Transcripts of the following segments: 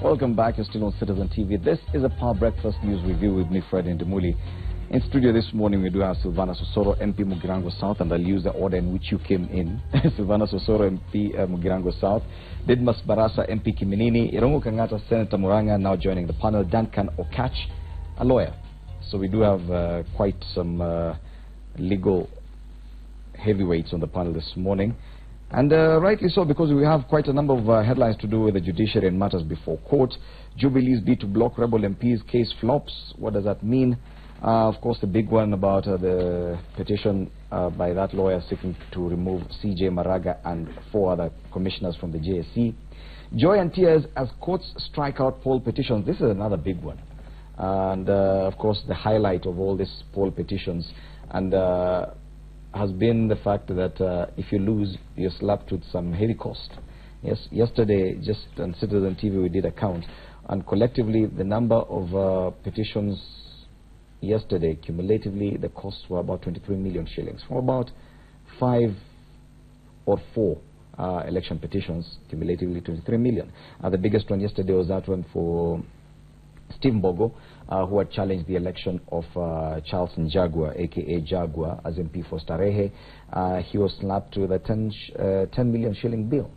Welcome back. You're still on Citizen TV. This is a Power Breakfast News Review with me, Fred Ndimuli. In studio this morning, we do have Silvana Sosoro, MP Mugirango South, and I'll use the order in which you came in. Silvana Sosoro, MP Mugirango South. Didmas Barasa, MP Kiminini. Irongo Kangata, Senator Muranga, now joining the panel. Duncan Okach, a lawyer. So we do have quite some legal heavyweights on the panel this morning. And rightly so, because we have quite a number of headlines to do with the judiciary and matters before court. Jubilee's bid to block rebel MPs case flops. What does that mean? Of course, the big one about the petition by that lawyer seeking to remove C.J. Maraga and 4 other commissioners from the JSC. Joy and tears as courts strike out poll petitions. This is another big one. And, of course, the highlight of all these poll petitions and has been the fact that if you lose, you're slapped with some heavy cost. Yes, yesterday, just on Citizen TV, we did a count. And collectively, the number of petitions yesterday, cumulatively, the costs were about 23 million shillings. From about 5 or 4 election petitions, cumulatively 23 million. The biggest one yesterday was that one for Steve Mbogo, who had challenged the election of Charles Njagua, a.k.a. Jaguar, as MP for Starehe. He was slapped with a 10 million shilling bill.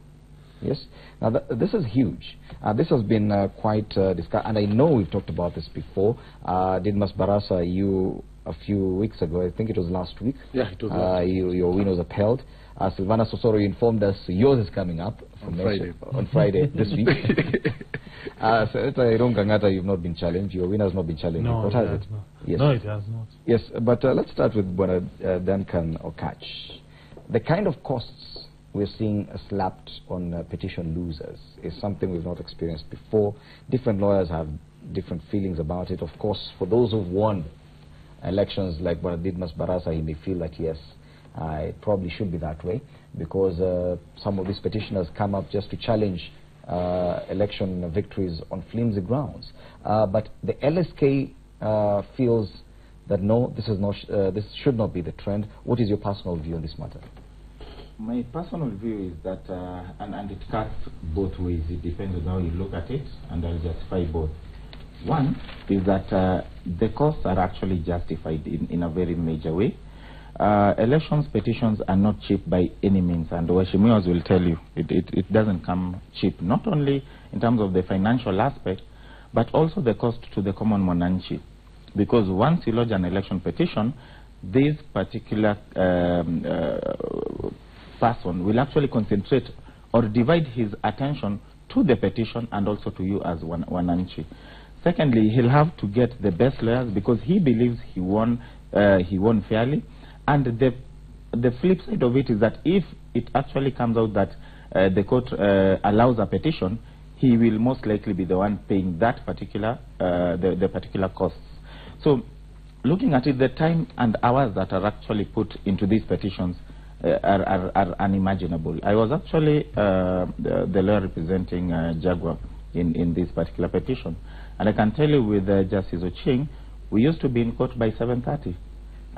Yes. Now, this is huge. This has been quite discussed, and I know we've talked about this before. Didmas Barasa, you, a few weeks ago, I think it was last week. Yeah, it was last week. Your win was upheld. Silvana Sosoro, you informed us yours is coming up on Friday. On Friday this week. Senator Irong Kangata, you've not been challenged. Your winner has not been challenged. No, what has it? Not. Yes. No, it has not. Yes, but let's start with Duncan Okach. The kind of costs we're seeing slapped on petition losers is something we've not experienced before. Different lawyers have different feelings about it. Of course, for those who've won elections like Didmas Barasa, he may feel that yes, it probably should be that way, because some of these petitioners come up just to challenge election victories on flimsy grounds. But the LSK feels that no, this is not. This should not be the trend. What is your personal view on this matter? My personal view is that, and it cuts both ways. It depends on how you look at it, and I'll justify both. One is that the costs are actually justified in a very major way. Elections petitions are not cheap by any means, and Washimiwas will tell you it doesn't come cheap, not only in terms of the financial aspect, but also the cost to the common Mwananchi. Because once you lodge an election petition, this particular person will actually concentrate or divide his attention to the petition and also to you as Wananchi. Secondly, he'll have to get the best lawyers because he believes he won fairly. And the flip side of it is that if it actually comes out that the court allows a petition, he will most likely be the one paying that particular the particular costs. So, looking at it, the time and hours that are actually put into these petitions are unimaginable. I was actually the lawyer representing Jaguar in this particular petition, and I can tell you with Justice Oching, we used to be in court by 7:30.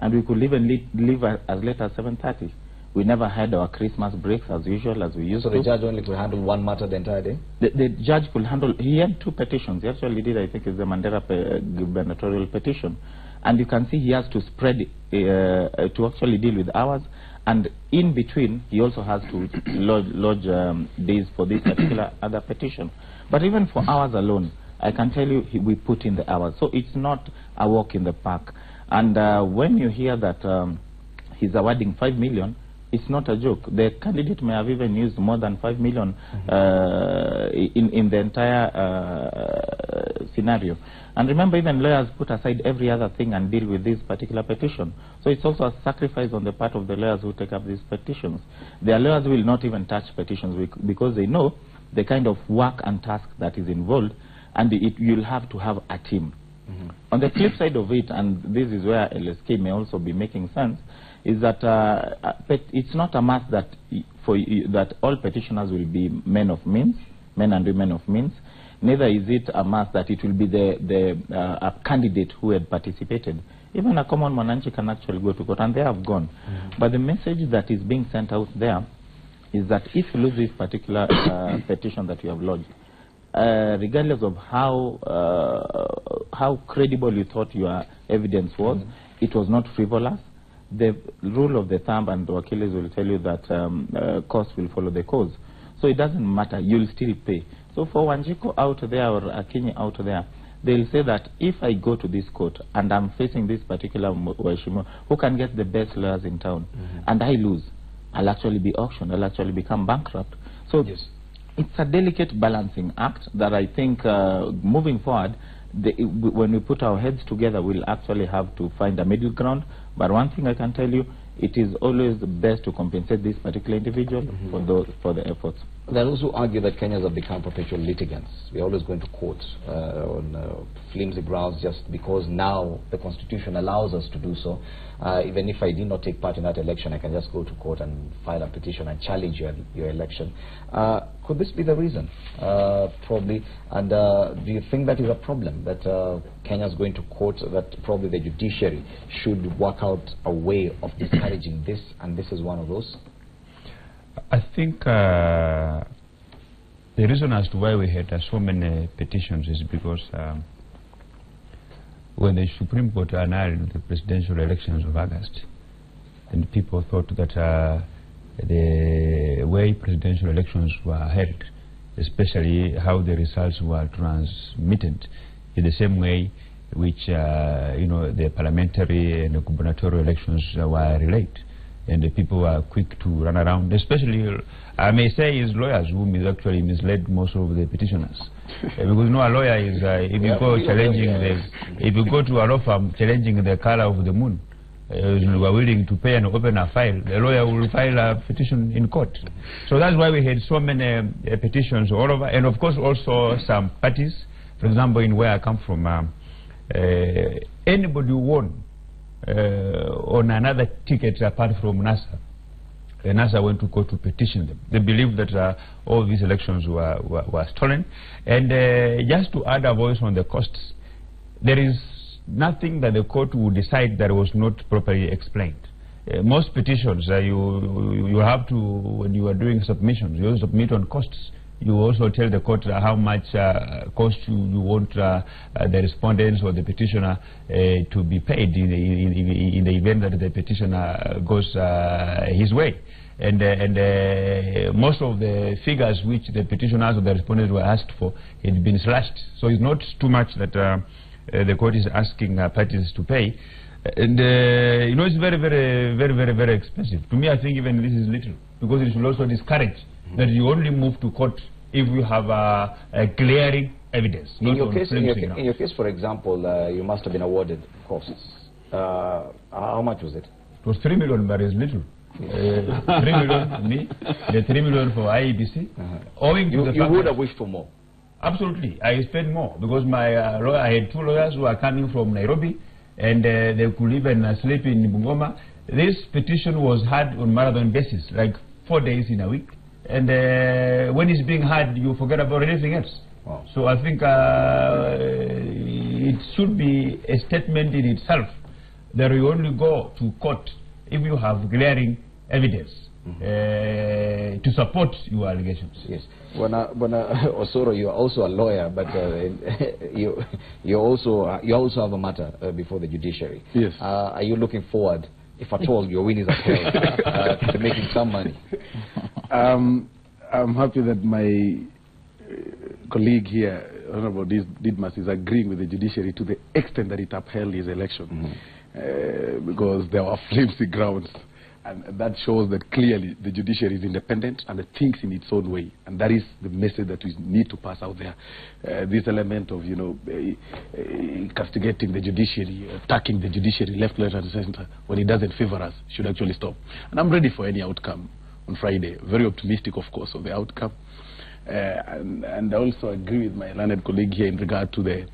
And we could even leave as late as 7:30. We never had our Christmas breaks as usual, as we used to. So the judge only could handle one matter the entire day? The judge could handle, he had 2 petitions. He actually did, I think, it's the Mandela gubernatorial petition. And you can see he has to spread to actually deal with hours. And in between, he also has to lodge days for this particular other petition. But even for hours alone, I can tell you we put in the hours. So it's not a walk in the park. And when you hear that he's awarding 5 million, it's not a joke. The candidate may have even used more than 5 million in the entire scenario. And remember, even lawyers put aside every other thing and deal with this particular petition. So it's also a sacrifice on the part of the lawyers who take up these petitions. Their lawyers will not even touch petitions because they know the kind of work and task that is involved, and you'll have to have a team. On the flip side of it, and this is where LSK may also be making sense, is that it's not a must that that all petitioners will be men and women of means. Neither is it a must that it will be a candidate who had participated. Even a common Mwananchi can actually go to court, and they have gone. But the message that is being sent out there is that if you lose this particular petition that you have lodged, regardless of how credible you thought your evidence was, it was not frivolous. The rule of the thumb, and the Wakilis will tell you that cost will follow the cause. So it doesn't matter, you'll still pay. So for Wanjiku out there or Akinyi out there, they'll say that if I go to this court and I'm facing this particular Waheshimiwa who can get the best lawyers in town, and I lose, I'll actually be auctioned, I'll actually become bankrupt. So it's a delicate balancing act that I think moving forward, when we put our heads together, we'll actually have to find a middle ground. But one thing I can tell you, it is always best to compensate this particular individual for the efforts. They also argue that Kenyans have become perpetual litigants. We're always going to court on flimsy grounds just because now the Constitution allows us to do so. Even if I did not take part in that election, I can just go to court and file a petition and challenge your election. Could this be the reason? Probably. And do you think that is a problem, that Kenyans going to court, that probably the judiciary should work out a way of discouraging this, and this is one of those? I think the reason as to why we had so many petitions is because when the Supreme Court annulled the presidential elections of August, and people thought that the way presidential elections were held, especially how the results were transmitted, in the same way which the parliamentary and the gubernatorial elections were relayed. And the people were quick to run around, especially, I may say, is lawyers who actually misled most of the petitioners. Because a lawyer is, if you go challenging if you go to a law firm challenging the color of the moon, you are willing to pay and open a file, the lawyer will file a petition in court. So that's why we had so many petitions all over, and of course also some parties. For example, in where I come from, anybody who won on another ticket apart from NASA, NASA went to court to petition them. They believed that all these elections were stolen. And just to add a voice on the costs, there is nothing that the court would decide that was not properly explained. Most petitions, you have to, when you are doing submissions, you submit on costs. You also tell the court how much cost you want the respondents or the petitioner to be paid in the event that the petitioner goes his way. And most of the figures which the petitioners or the respondents were asked for had been slashed. So it's not too much that the court is asking parties to pay. And it's very, very, very, very, very expensive. To me, I think even this is little, because it should also discourage that you only move to court if you have a glaring evidence. In your case, for example, you must have been awarded costs. How much was it? It was 3 million, but it's little. 3 million for me, the 3 million for IEBC. Owing to you would have wished for more. Absolutely, I spent more because my I had two lawyers who are coming from Nairobi, and they could even sleep in Bungoma. This petition was heard on marathon basis, like 4 days in a week. And when it's being heard, you forget about anything else. Wow. So I think it should be a statement in itself that you only go to court if you have glaring evidence to support your allegations. Yes. Osoro, you are also a lawyer, but you also have a matter before the judiciary. Yes. Are you looking forward, if at all your win is upheld, to making some money? I'm happy that my colleague here, Honorable Didmas, is agreeing with the judiciary to the extent that it upheld his election, because there were flimsy grounds, and that shows that clearly the judiciary is independent and it thinks in its own way, and that is the message that we need to pass out there. This element of castigating the judiciary, attacking the judiciary left, right, and center when it doesn't favor us should actually stop. And I'm ready for any outcome on Friday. Very optimistic, of course, of the outcome. And I also agree with my learned colleague here in regard to the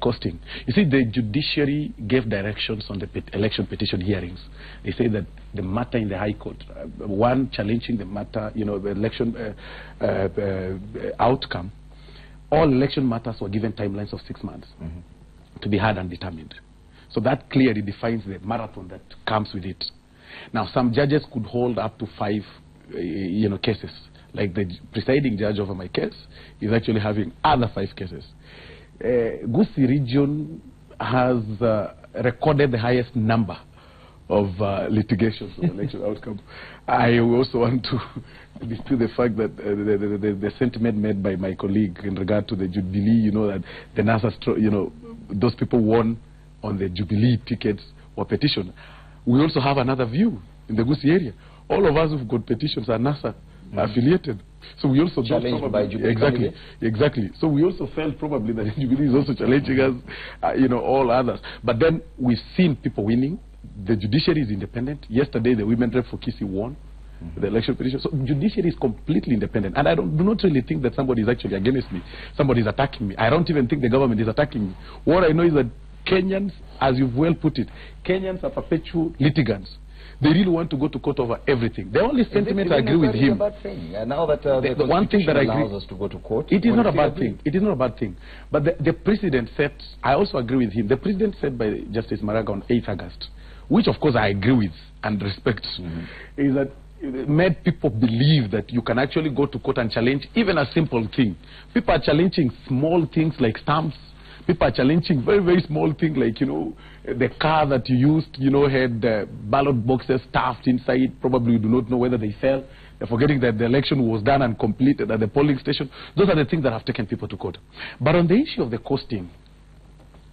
costing. You see, the judiciary gave directions on the election petition hearings. They say that the matter in the High Court, one challenging the matter, the election outcome, all election matters were given timelines of 6 months to be heard and determined. So that clearly defines the marathon that comes with it. Now, some judges could hold up to 5 cases, like the presiding judge over my case, is actually having other 5 cases. Gusii region has recorded the highest number of litigations on election outcome. I also want to dispute the fact that the sentiment made by my colleague in regard to the Jubilee, that the NASA, those people won on the Jubilee tickets or petition. We also have another view in the Gusii area. All of us who've got petitions are NASA affiliated. So we also challenged by Jubilee. Exactly. So we also felt probably that Jubilee is also challenging us, all others. But then we've seen people winning. The judiciary is independent. Yesterday, the women rep for Kisii won the election petition. So judiciary is completely independent. And I do not really think that somebody is actually against me. Somebody is attacking me. I don't even think the government is attacking me. What I know is that Kenyans, as you've well put it, Kenyans are perpetual litigants. They really want to go to court over everything. The only sentiment I agree with him. Now that the one thing that allows us to go to court, it is not a bad thing. It is not a bad thing. But the president said, I also agree with him. The president said by Justice Maraga on 8th August, which of course I agree with and respect, is that it made people believe that you can actually go to court and challenge even a simple thing. People are challenging small things like stamps. People are challenging very, very small things like, the car that you used, had ballot boxes stuffed inside. Probably you do not know whether they fell. They're forgetting that the election was done and completed at the polling station. Those are the things that have taken people to court. But on the issue of the costing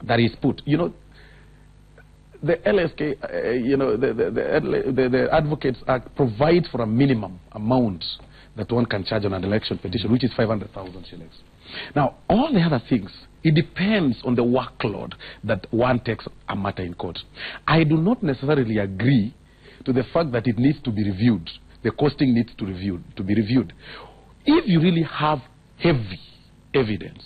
that is put, the LSK, the Advocates Act provides for a minimum amount that one can charge on an election petition, which is 500,000 shillings. Now, all the other things, it depends on the workload that one takes a matter in court. I do not necessarily agree to the fact that it needs to be reviewed. The costing needs to be reviewed. If you really have heavy evidence,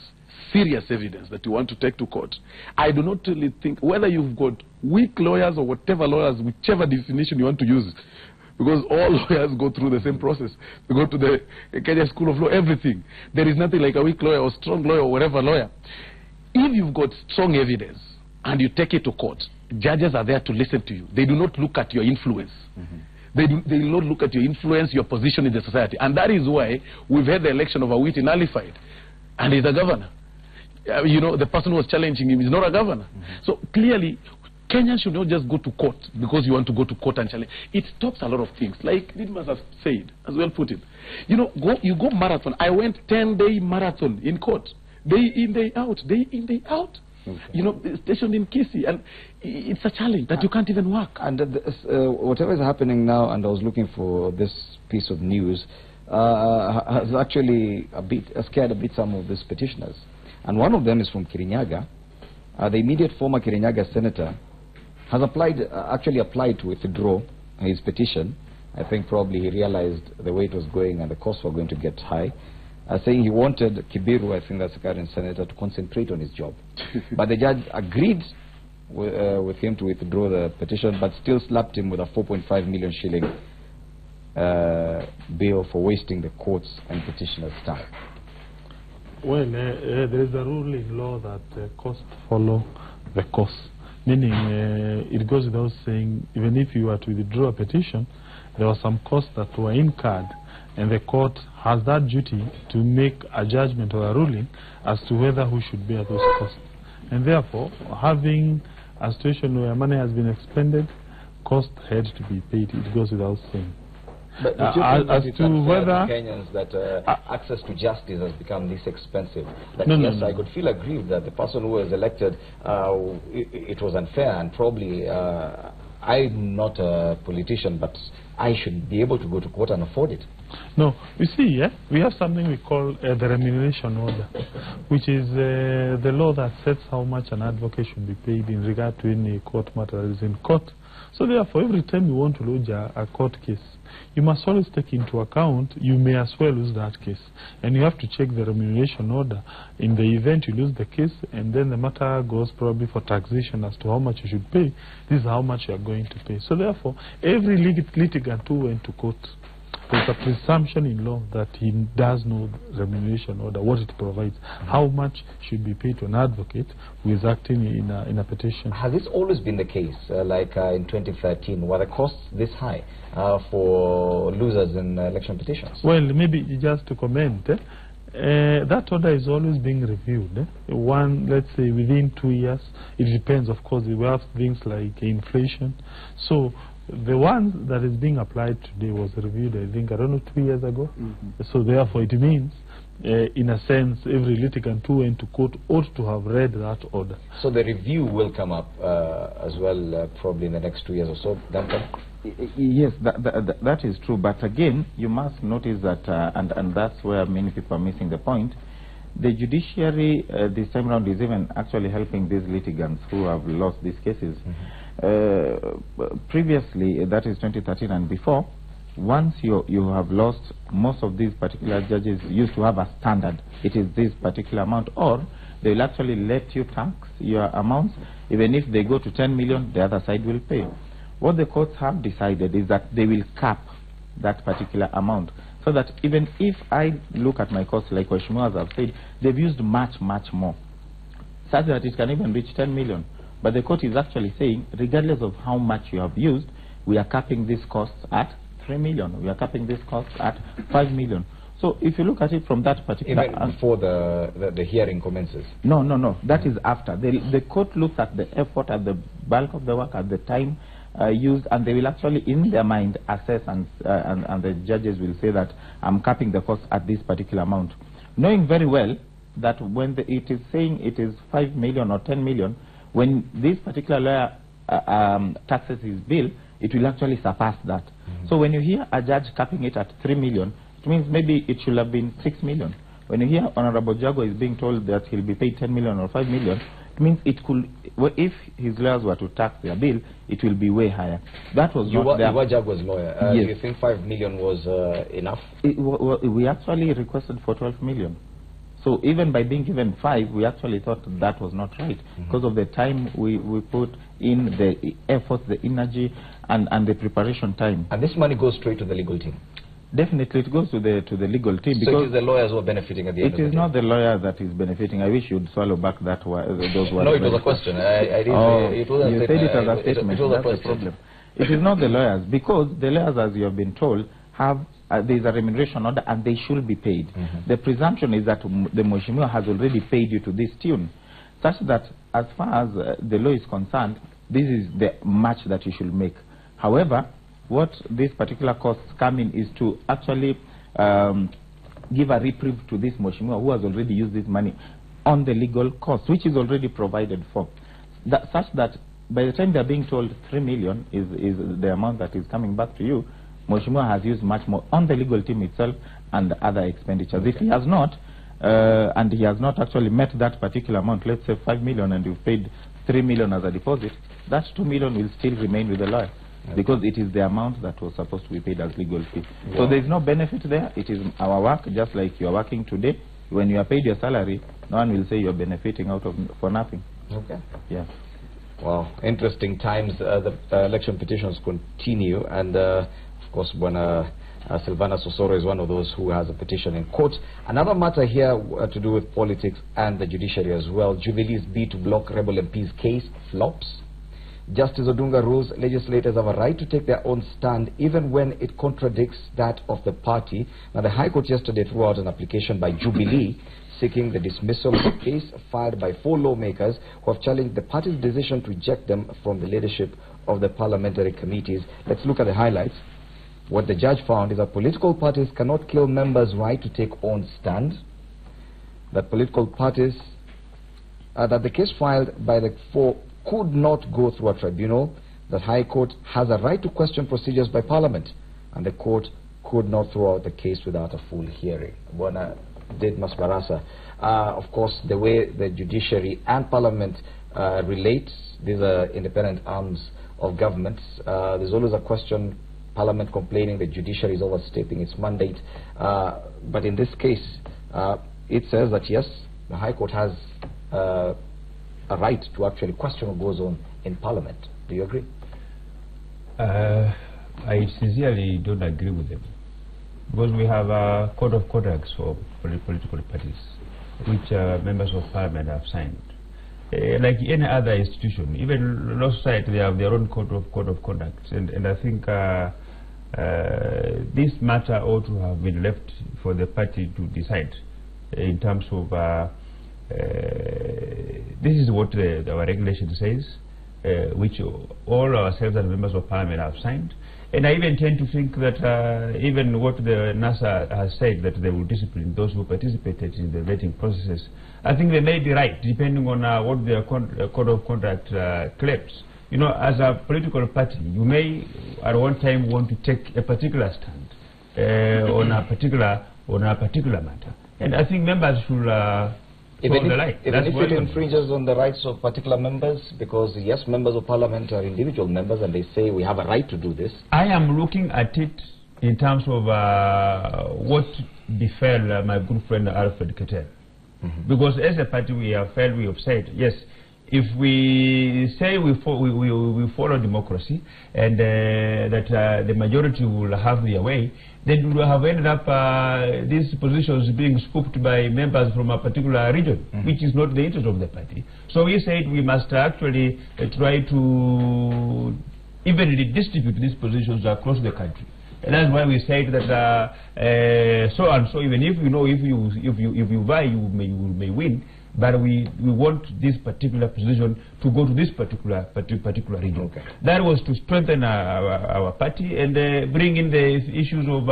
serious evidence that you want to take to court, I do not really think, whether you've got weak lawyers or whatever lawyers, whichever definition you want to use, because all lawyers go through the same process. They go to the Kenya School of Law, everything. There is nothing like a weak lawyer or strong lawyer or whatever lawyer. If you've got strong evidence and you take it to court, judges are there to listen to you. They do not look at your influence. They do not look at your influence, your position in the society. And that is why we've had the election of Awiti nullified. And he's a governor. The person who was challenging him is not a governor. So clearly, Kenyans should not just go to court because you want to go to court and challenge. It stops a lot of things. Like Didmas has said, as well put it. You go marathon. I went 10-day marathon in court. Day in, day out. Day in, day out. Okay. Stationed in Kisii. And it's a challenge that you can't even work. And whatever is happening now, and I was looking for this piece of news, has actually scared a bit some of these petitioners. And one of them is from Kirinyaga. The immediate former Kirinyaga senator has actually applied to withdraw his petition. I think probably he realized the way it was going and the costs were going to get high. Saying he wanted Kibiru, I think that's the current senator, to concentrate on his job. But the judge agreed with him to withdraw the petition, but still slapped him with a 4.5 million shilling bill for wasting the courts and petitioners' time. Well, there is a rule in law that costs follow the cost. Meaning, it goes without saying, even if you were to withdraw a petition, there were some costs that were incurred, and the court has that duty to make a judgment or a ruling as to whether who should bear those costs. And therefore, having a situation where money has been expended, costs had to be paid. It goes without saying. But as to whether Kenyans that access to justice has become this expensive, that I could feel aggrieved that the person who was elected, it was unfair, and probably I'm not a politician, but I should be able to go to court and afford it. No, you see, we have something we call the remuneration order, which is the law that sets how much an advocate should be paid in regard to any court matter that is in court. So therefore, every time you want to lodge a court case, you must always take into account you may as well lose that case. And you have to check the remuneration order. In the event you lose the case, and then the matter goes probably for taxation as to how much you should pay, this is how much you are going to pay. So therefore, every litigant who went to court there's a presumption in law that he does know the remuneration order, what it provides, how much should be paid to an advocate who is acting in a petition. Has this always been the case? Like in 2013, were the costs this high for losers in election petitions? Well, maybe just to comment, that order is always being reviewed. Let's say within 2 years. It depends, of course. We have things like inflation. So the one that is being applied today was reviewed, I think, I don't know, 2 years ago. So therefore, it means, in a sense, every litigant who went to court ought to have read that order. So the review will come up as well, probably in the next 2 years or so, Duncan? Yes, that is true. But again, you must notice that, and that's where many people are missing the point, the judiciary this time around is even actually helping these litigants who have lost these cases. Previously, that is 2013 and before, once you have lost, most of these particular judges used to have a standard. It is this particular amount, or they will actually let you tax your amounts. Even if they go to 10 million, the other side will pay. What the courts have decided is that they will cap that particular amount, so that even if I look at my costs, like Weshmuas have said, they've used much, much more, such that it can even reach 10 million. But the court is actually saying, regardless of how much you have used, we are capping these costs at 3 million. We are capping these costs at 5 million. So if you look at it from that particular... Even before the hearing commences? No. That is after. The court looks at the effort, at the bulk of the work, at the time used, and they will actually, in their mind, assess, and the judges will say that I'm capping the cost at this particular amount. Knowing very well that when it is saying it is 5 million or 10 million, when this particular lawyer taxes his bill, it will actually surpass that. So when you hear a judge capping it at 3 million, it means maybe it should have been 6 million. When you hear Honorable Jago is being told that he'll be paid 10 million or 5 million, it means it could, if his lawyers were to tax their bill, it will be way higher. That was not you were Jago's lawyer. Yes. Do you think 5 million was enough? We actually requested for 12 million. So even by being given 5, we actually thought that was not right, because of the time we put in, the effort, the energy, and the preparation time. And this money goes straight to the legal team? Definitely, it goes to the legal team. So it is the lawyers who are benefiting at the end of the day? It is not the lawyer that is benefiting. I wish you'd swallow back those words. No, it was a question. It wasn't you said it as a statement. That's the problem. It is not the lawyers, because the lawyers, as you have been told, have there is a remuneration order and they should be paid. The presumption is that the Mheshimiwa has already paid you to this tune, such that as far as the law is concerned, this is the match that you should make. However, what these particular costs come in is to actually give a reprieve to this Mheshimiwa who has already used this money on the legal cost, which is already provided for. Such that by the time they are being told 3 million is the amount that is coming back to you, Mheshimiwa has used much more on the legal team itself and other expenditures. Okay. If he has not, and he has not actually met that particular amount, let's say 5 million, and you've paid 3 million as a deposit, that 2 million will still remain with the lawyer. Okay. Because it is the amount that was supposed to be paid as legal fee. Wow. So there is no benefit there. It is our work, just like you are working today. When you are paid your salary, no one will say you are benefiting out of for nothing. Okay. Yeah. Wow, interesting times. The election petitions continue, and of course, Silvana Sosoro is one of those who has a petition in court. Another matter here to do with politics and the judiciary as well. Jubilee's bid to block rebel MP's case flops. Justice Odunga rules legislators have a right to take their own stand even when it contradicts that of the party. Now, the High Court yesterday threw out an application by Jubilee seeking the dismissal of the case filed by 4 lawmakers who have challenged the party's decision to eject them from the leadership of the parliamentary committees. Let's look at the highlights. What the judge found is that political parties cannot kill members' right to take own stand. That political parties, that the case filed by the 4 could not go through a tribunal. The High Court has a right to question procedures by Parliament, and the court could not throw out the case without a full hearing. Bwana Didmus Barasa, of course, the way the judiciary and Parliament relate, these are independent arms of government. There's always a question, Parliament complaining the judiciary is overstepping its mandate. But in this case, it says that yes, the High Court has a right to actually question what goes on in Parliament. Do you agree? I sincerely don't agree with them. because we have a code of conduct for political parties, which members of parliament have signed. Like any other institution, even Law Society, they have their own code of conduct, and I think this matter ought to have been left for the party to decide in terms of this is what our regulation says, which all ourselves as members of parliament have signed. And I even tend to think that even what the NASA has said, that they will discipline those who participated in the vetting processes, I think they may be right, depending on what their code of conduct claims. You know, as a political party, you may at one time want to take a particular stand on a particular matter, and I think members should even if it infringes on the rights of particular members, because yes, members of parliament are individual members and they say we have a right to do this. I am looking at it in terms of what befell my good friend Alfred Keter. Because as a party we have said, yes, if we say we follow democracy and that the majority will have their way, then we will have ended up these positions being scooped by members from a particular region, which is not the interest of the party. So we said we must actually try to evenly distribute these positions across the country. And that's why we said that so and so, even if you know if you vie, you may win, but we want this particular position to go to this particular region. Okay. That was to strengthen our party and bring in the issues of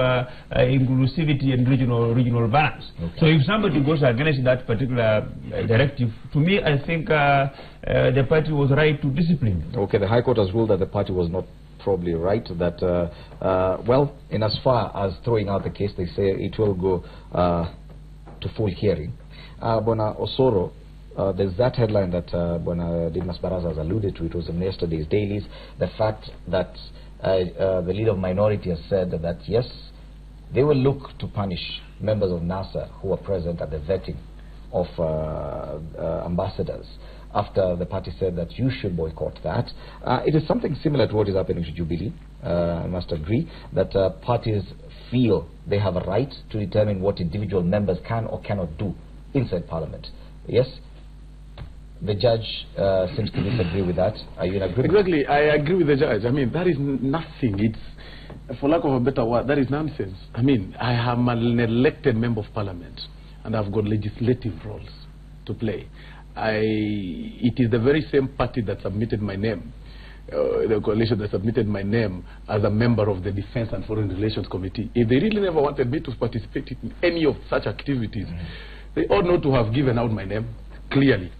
inclusivity and regional balance. Okay. So if somebody goes against that particular directive, to me, I think the party was right to discipline. Okay, the High Court has ruled that the party was not probably right, that well, in as far as throwing out the case, they say it will go to full hearing. Bona Osoro, there's that headline that Bona Didmas Baraza has alluded to. It was in yesterday's dailies. The fact that the leader of minority has said that yes, they will look to punish members of NASA who were present at the vetting of ambassadors, after the party said that you should boycott that. It is something similar to what is happening to Jubilee. I must agree that parties feel they have a right to determine what individual members can or cannot do inside Parliament. Yes, the judge seems to disagree with that. Are you in agreement? Exactly, I agree with the judge. I mean, that is nothing. It's, for lack of a better word, that is nonsense. I mean, I am an elected member of Parliament and I've got legislative roles to play. It is the very same party that submitted my name, the coalition that submitted my name as a member of the Defense and Foreign Relations Committee. If they really never wanted me to participate in any of such activities, they ought not to have given out my name, clearly.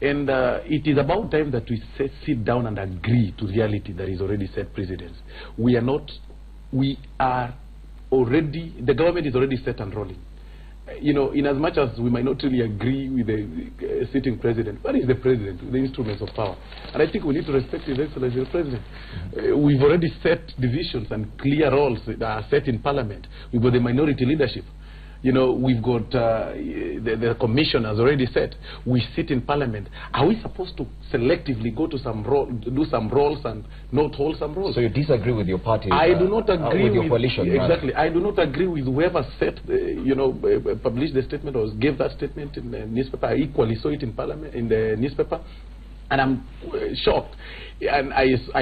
And it is about time that we sit down and agree to reality that is already set precedence. We are already, the government is already set and rolling. You know, in as much as we might not really agree with the sitting president, what is the president? The instruments of power. And I think we need to respect His Excellency the President. We've already set divisions and clear roles that are set in Parliament. We've got the minority leadership. You know, we've got the commission has already said we sit in Parliament. Are we supposed to selectively go to some role, do some roles and not hold some roles? So you disagree with your party? I do not agree with your coalition. Exactly, I do not agree with whoever said, published the statement or gave that statement in the newspaper. I equally saw it in Parliament, in the newspaper, and I'm shocked. And the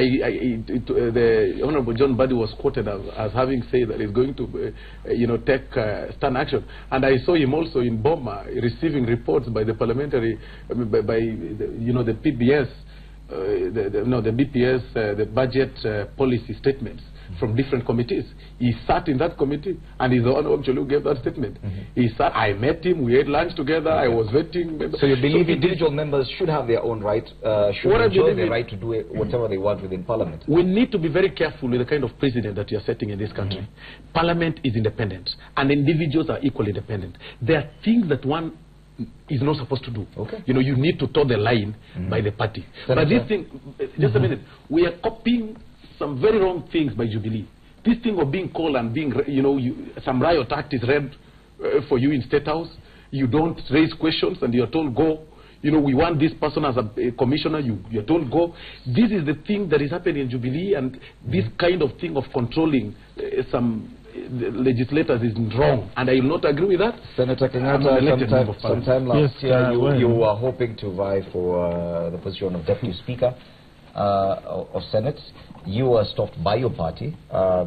Honorable John Buddy was quoted as having said that he's going to, take stern action. And I saw him also in Boma receiving reports by the parliamentary, the PBS, the BPS, the budget policy statements from different committees. He sat in that committee, and he's the one who actually gave that statement. He sat, I met him, we ate lunch together, I was vetting. So you believe individual members should have their own right, should enjoy the right to do whatever they want within Parliament? We need to be very careful with the kind of president that you are setting in this country. Parliament is independent, and individuals are equally independent. There are things that one is not supposed to do. Okay. You need to toe the line by the party. But this thing, just a minute, we are copying some very wrong things by Jubilee. This thing of being called and being, some riot act is read for you in State House. You don't raise questions and you're told go. We want this person as a commissioner, you're told go. This is the thing that is happening in Jubilee, and this kind of thing of controlling some the legislators is wrong, and I will not agree with that. Senator Kangata, sometime last year, you were hoping to vie for the position of Deputy Speaker of Senate. You were stopped by your party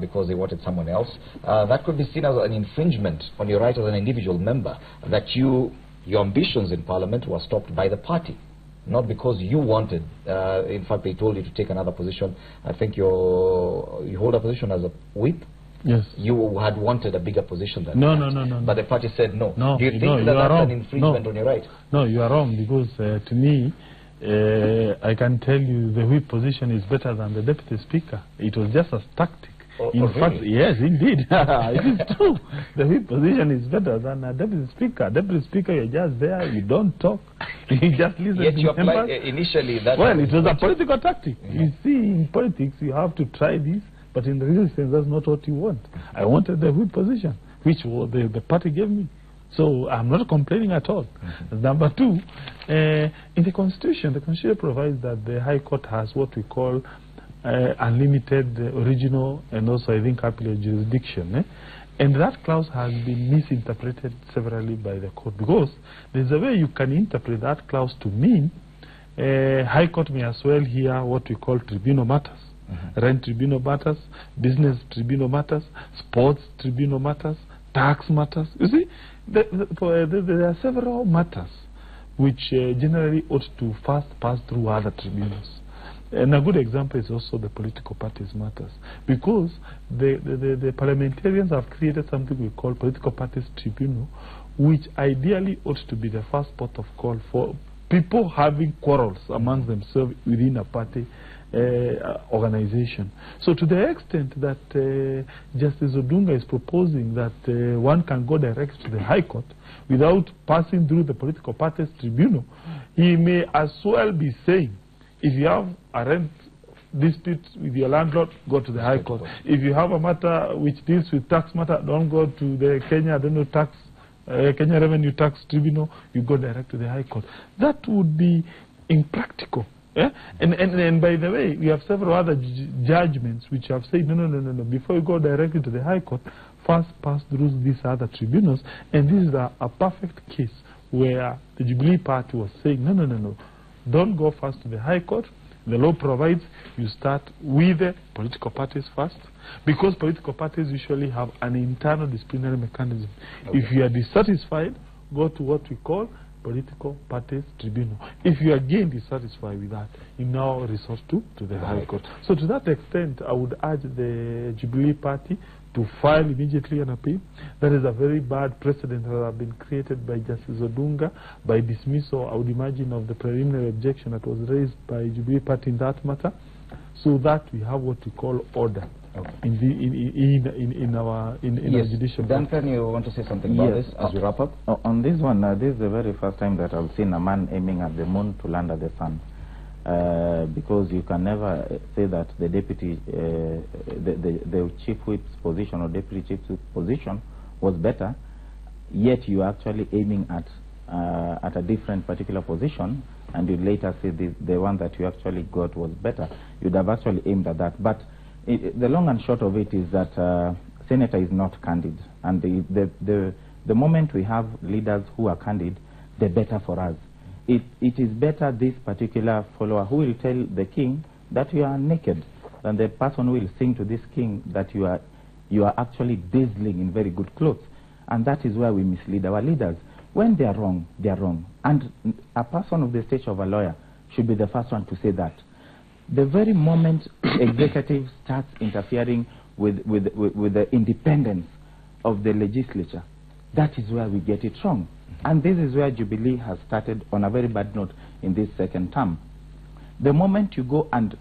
because they wanted someone else. That could be seen as an infringement on your right as an individual member, that your ambitions in Parliament were stopped by the party, not because you wanted. In fact, they told you to take another position. I think you hold a position as a whip. Yes. You had wanted a bigger position than no, that. No. But the party said no. Do you think you that that's wrong. an infringement on your right? No, you are wrong, because to me, I can tell you the whip position is better than the deputy speaker. It was just a tactic. In fact, really? yes, indeed. It is true. The whip position is better than a deputy speaker. Deputy speaker, you're just there, you don't talk, you just listen Yet to you applied members. initially that. Well, it was a political tactic. You see, in politics, you have to try this, but in the real sense, that's not what you want. I wanted the whip position, which the party gave me. So I'm not complaining at all. Number two, in the Constitution provides that the High Court has what we call unlimited original and also, I think, appellate jurisdiction. And that clause has been misinterpreted severally by the court, because there's a way you can interpret that clause to mean High Court may as well hear what we call tribunal matters. Rent tribunal matters, business tribunal matters, sports tribunal matters, tax matters. You see, there are several matters which generally ought to first pass through other tribunals. And a good example is also the political parties matters, because the parliamentarians have created something we call political parties tribunal, which ideally ought to be the first port of call for people having quarrels among themselves within a party organization. So to the extent that Justice Odunga is proposing that one can go direct to the High Court without passing through the political parties tribunal, he may as well be saying, if you have a rent dispute with your landlord, go to the High Court. If you have a matter which deals with tax matter, don't go to the Kenya Revenue Tax Tribunal, you go direct to the High Court. That would be impractical. And by the way, we have several other judgments which have said, no, before you go directly to the High Court, first pass through these other tribunals. And this is a perfect case where the Jubilee Party was saying, no, don't go first to the High Court. The law provides you start with the political parties first, because political parties usually have an internal disciplinary mechanism. If you are dissatisfied, go to what we call political parties tribunal. If you again dissatisfied with that, you now resort to the High Court. So to that extent, I would urge the Jubilee Party to file immediately an appeal. That is a very bad precedent that has been created by Justice Odunga by dismissal, I would imagine, of the preliminary objection that was raised by Jubilee Party in that matter, so that we have what we call order in our judicial. Duncan, you want to say something about this as we wrap up? On this one, this is the very first time that I've seen a man aiming at the moon to land at the sun. Because you can never say that the deputy, the chief whip's position or deputy chief whip's position was better, yet you are actually aiming at a different particular position, and you later say the one that you actually got was better. You'd have actually aimed at that. But the long and short of it is that Senator is not candid, and the moment we have leaders who are candid, the better for us. It is better this particular follower who will tell the king that you are naked than the person who will sing to this king that you are actually dazzling in very good clothes. And that is where we mislead our leaders. When they are wrong, they are wrong. And a person of the stature of a lawyer should be the first one to say that. The very moment executive starts interfering with the independence of the legislature, that is where we get it wrong. And this is where Jubilee has started on a very bad note in this second term. The moment you go and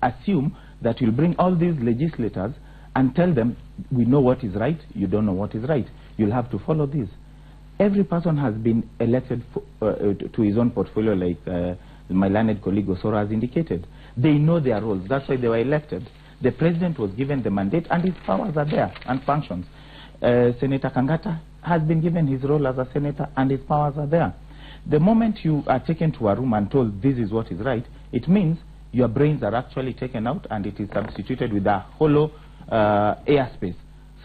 assume that you'll bring all these legislators and tell them, we know what is right, you don't know what is right, you'll have to follow this. Every person has been elected to his own portfolio, like my learned colleague Osoro has indicated. They know their roles, that's why they were elected. The president was given the mandate and his powers are there and functions. Senator Kangata has been given his role as a senator and his powers are there. The moment you are taken to a room and told this is what is right, it means your brains are actually taken out and it is substituted with a hollow airspace.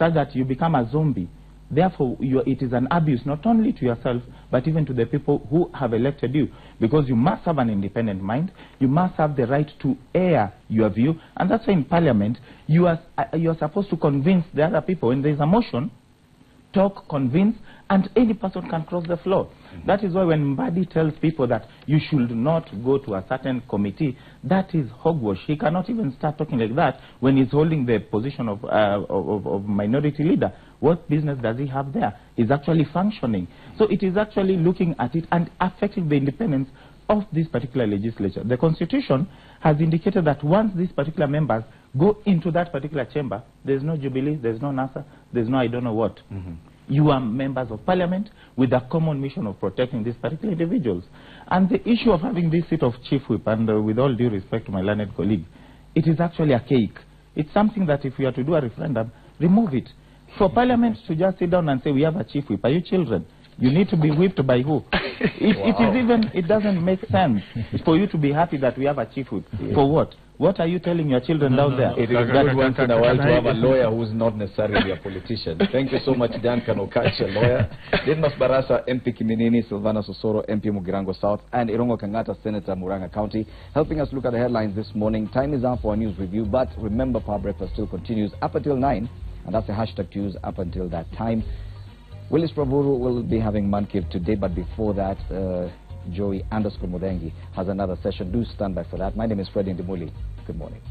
such that you become a zombie. Therefore, it is an abuse not only to yourself, but even to the people who have elected you. Because you must have an independent mind. You must have the right to air your view. And that's why in Parliament, you are supposed to convince the other people. When there is a motion, talk, convince, and any person can cross the floor. That is why when Mbadi tells people that you should not go to a certain committee, that is hogwash. He cannot even start talking like that when he's holding the position of minority leader. What business does he have there? He's actually functioning. So it is actually looking at it and affecting the independence of this particular legislature. The Constitution has indicated that once these particular members go into that particular chamber, there's no Jubilee, there's no NASA, there's no I don't know what. You are members of Parliament with a common mission of protecting these particular individuals. And the issue of having this seat of chief whip, and with all due respect to my learned colleague, it is actually a cake. It's something that if we are to do a referendum, remove it. For Parliament to just sit down and say, we have a chief whip, are you children? You need to be whipped by who? It doesn't make sense for you to be happy that we have a chief whip. For what? What are you telling your children down there? It is good once in a while to have a lawyer who's not necessarily a politician. Thank you so much, Duncan Okache, lawyer. Didmas Barasa, MP Kiminini, Silvana Sosoro, MP Mugirango South, and Irongo Kangata, Senator Muranga County, helping us look at the headlines this morning. Time is up for a news review, but remember, Power Breakfast still continues up until 9, and that's the hashtag news up until that time. Willis Pravuru will be having Man Cave today, but before that, Joey _Mudengi has another session. Do stand by for that. My name is Fred Indimuli. Good morning.